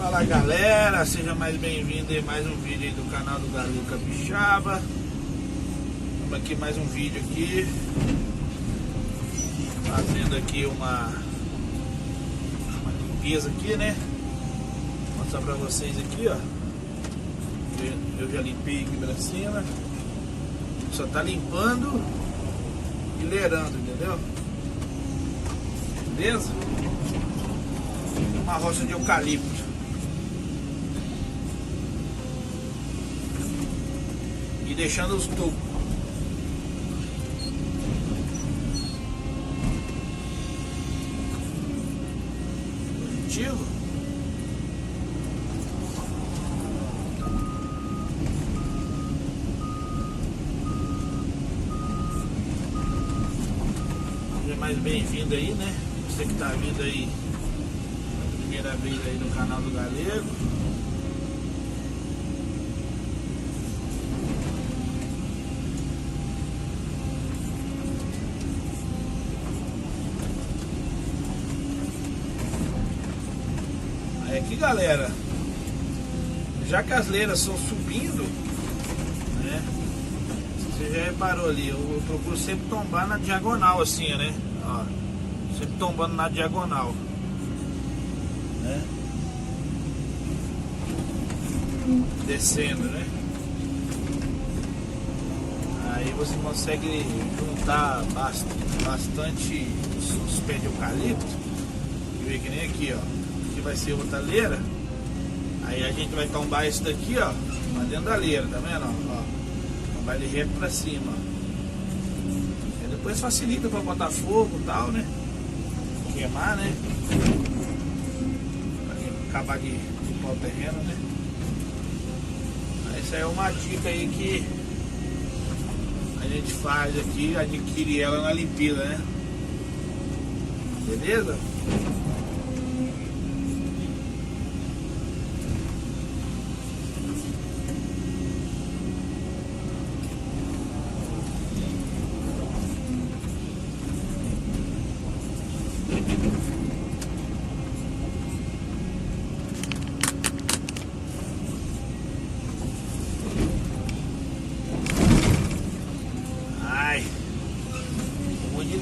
Fala galera, seja mais bem-vindo em mais um vídeo aí do canal do Galego Capixaba. Estamos aqui mais um vídeo aqui, fazendo aqui uma limpeza aqui, né? Vou mostrar pra vocês aqui, ó. Eu já limpei aqui pra cima. Só tá limpando e lerando, entendeu? Beleza? Uma roça de eucalipto. E deixando os tubos. Positivo. Seja mais bem-vindo aí, né? Você que tá vindo aí primeira vez aí no canal do Galego. Aí aqui, galera, já que as leiras estão subindo, né? Você já reparou ali, eu procuro sempre tombar na diagonal assim, né? Ó, sempre tombando na diagonal, né? Descendo, né? Aí você consegue juntar bastante os pés de eucalipto. E ver que nem aqui, ó. Aqui vai ser outra leira. Aí a gente vai tombar isso daqui, ó, pra dentro da leira, tá vendo? Ó, tombar ele reto pra cima. E depois facilita pra botar fogo e tal, né? Queimar, né? Acabar de limpar o terreno, né? Essa é uma dica aí que a gente faz aqui, adquire ela na limpeza, né? Beleza?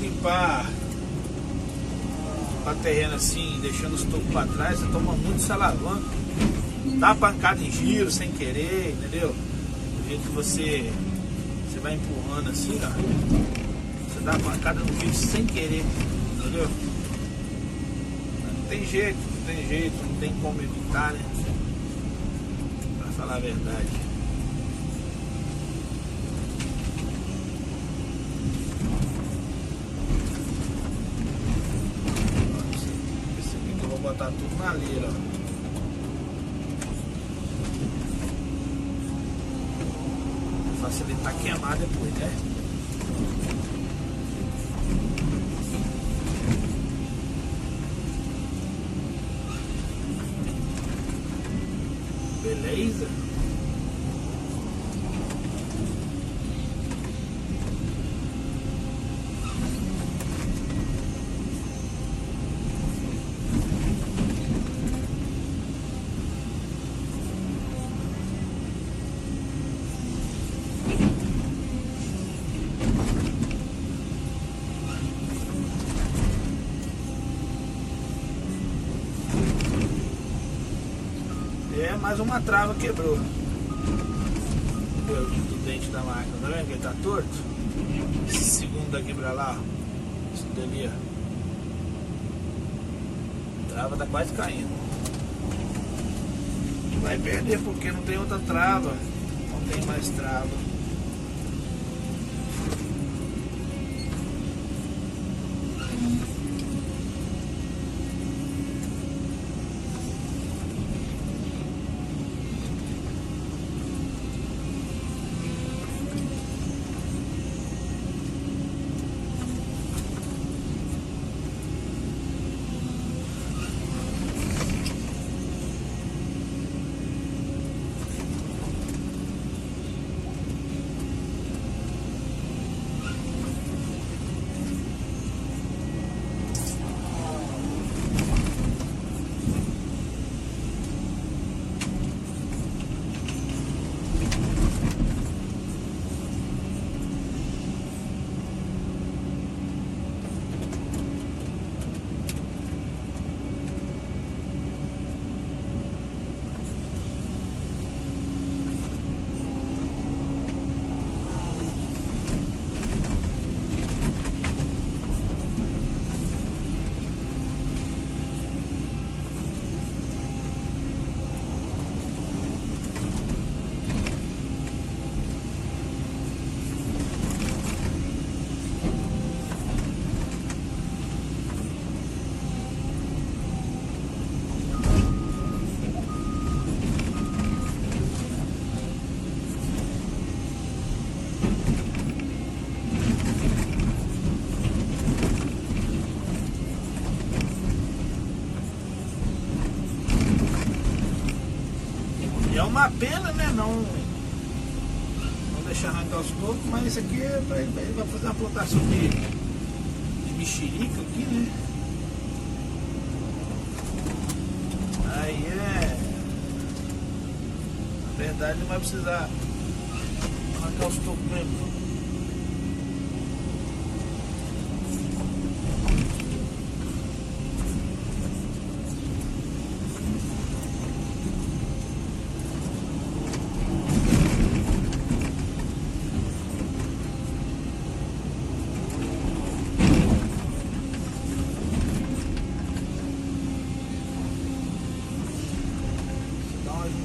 Limpar terreno assim, deixando os tocos para trás, você toma muito salavanco, dá uma pancada em giro sem querer, entendeu? Do jeito que você vai empurrando assim, ó, você dá uma pancada no giro sem querer, entendeu? Não tem jeito, não tem como evitar, né? Pra falar a verdade. Botar tudo na leira, ó. Facilitar queimar depois, né? Beleza? É, mais uma trava quebrou do dente da máquina, tá vendo que ele tá torto? Esse segundo daqui pra lá, ó, isso dali, ó, a trava tá quase caindo. Vai perder porque não tem outra trava, não tem mais trava. É uma pena, né? Não deixar arrancar os tocos, mas isso aqui ele vai fazer uma plantação de mexerica aqui, né? Aí na verdade não vai precisar arrancar os tocos mesmo.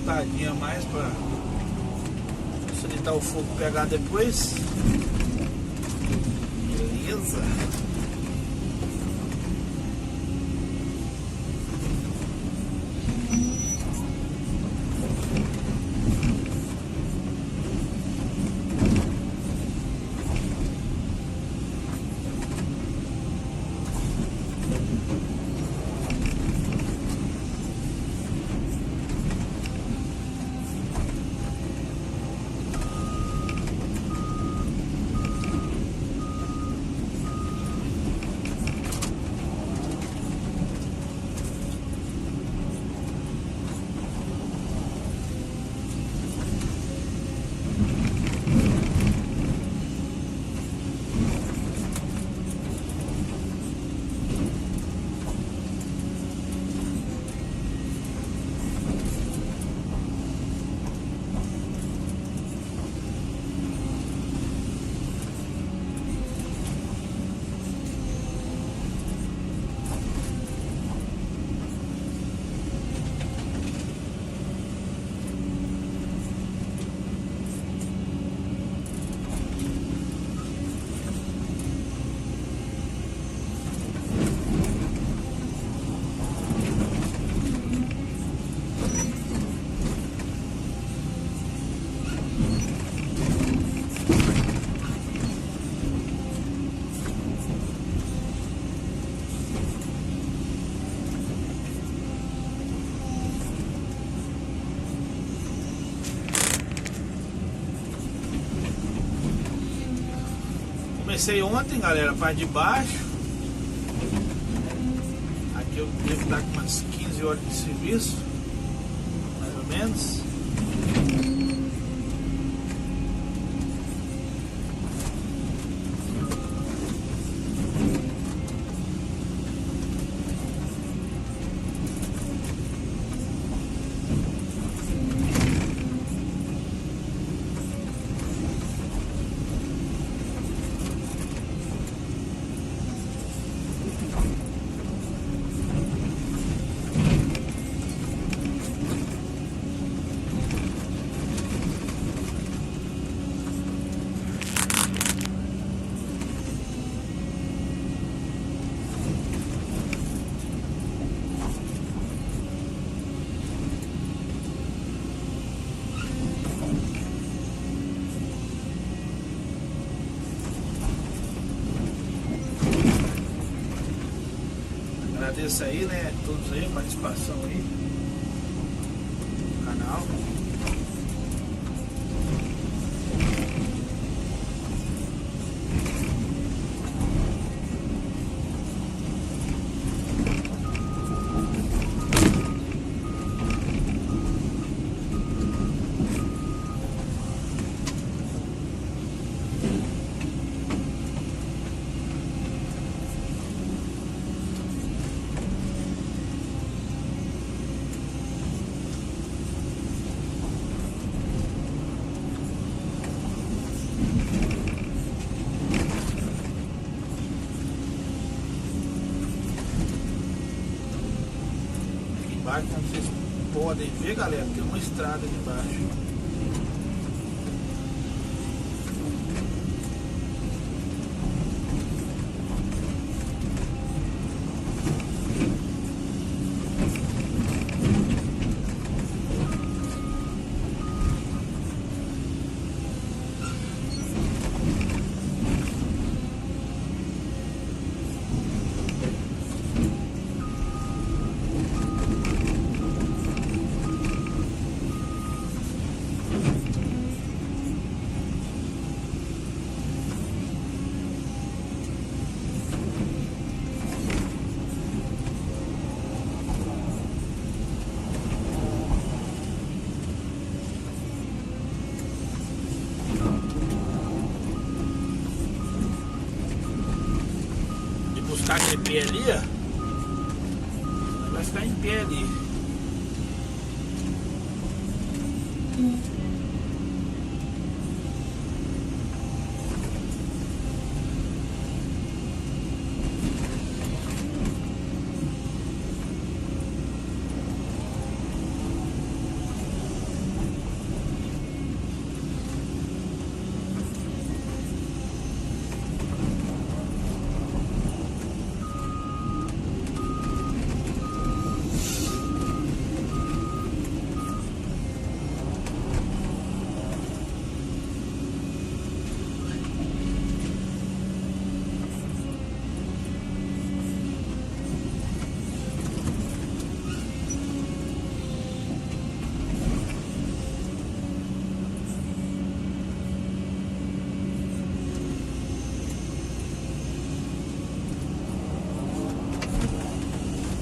Juntadinha mais para facilitar o fogo pegar depois. Beleza. Comecei ontem, galera, a parte de baixo. Aqui eu devo estar com umas 15 horas de serviço, mais ou menos. Agradeço aí, né, todos aí, a participação aí no canal. Embaixo, como vocês podem ver, galera, tem uma estrada aqui embaixo. pé ali, ó. Vai ficar em pé ali.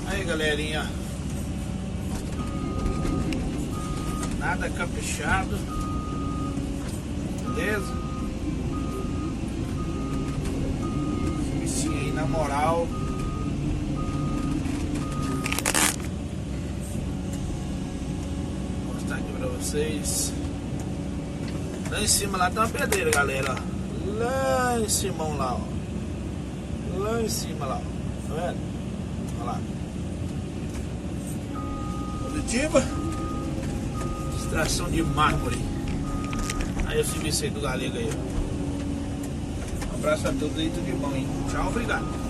Aí, galerinha, nada caprichado, beleza? Servicinho aí na moral. Vou mostrar aqui pra vocês. Lá em cima lá tem uma pedreira, galera, ó. Lá em cima lá, ó. Lá em cima lá, ó. Tá vendo? Olha lá. Positiva. Extração de mármore. Aí o serviço aí do galego aí, ó. Um abraço a todos aí, tudo de bom, hein? Tchau, obrigado.